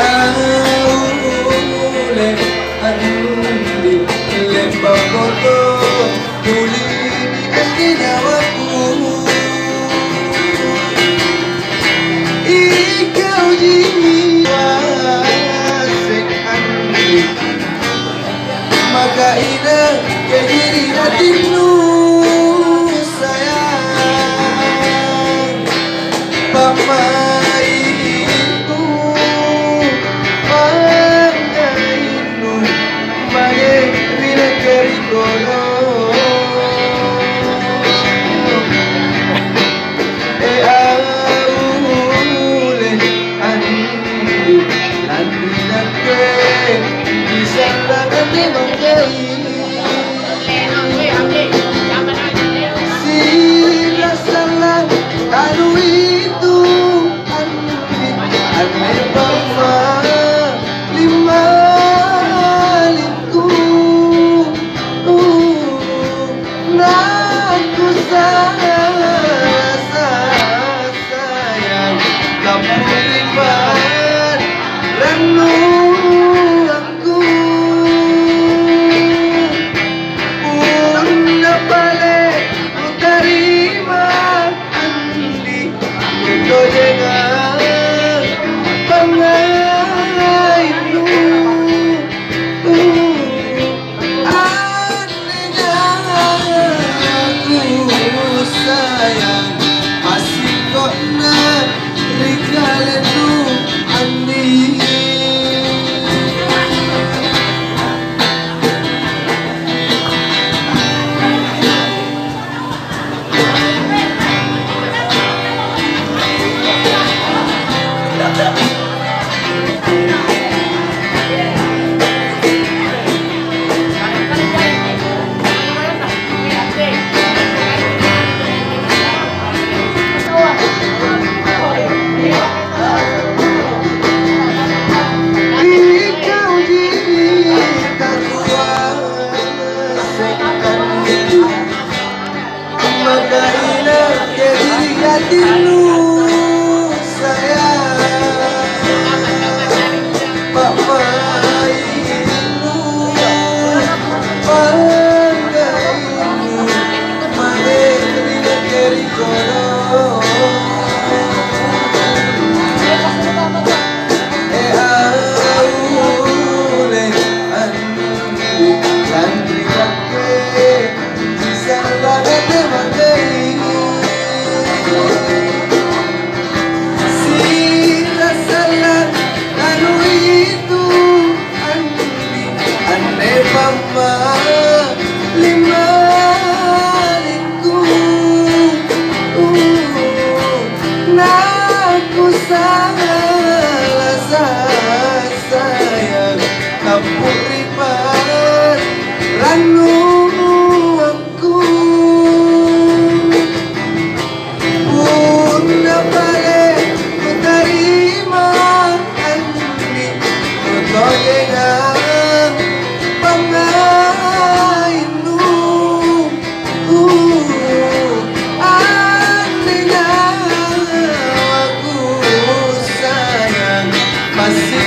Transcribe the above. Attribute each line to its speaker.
Speaker 1: aule andi lembah foto tuli di nyawaku. Ikau jiwa sing andi maka ina ya diri hatimu sayang pamaiku pangaimu mage bila kerikono aule andi andi nake bisa langani manggai sila salah kanu itu ane bama lima liku naku sayang kamu libat ranu aku una balik ku terima andi itu dengan pangaimu anehnya aku sayang masih kok nerikaletu andi. Hatimu sayang pamaimu pangaimu mage bila kerikono aule andi andi nake bisa langani manggai sila salah kanu itu ane mama lima liku naku salah sayang kamu ribat ranu aku una balik ku terima andi untuk dengan pangaimu anehnya aku sayang masih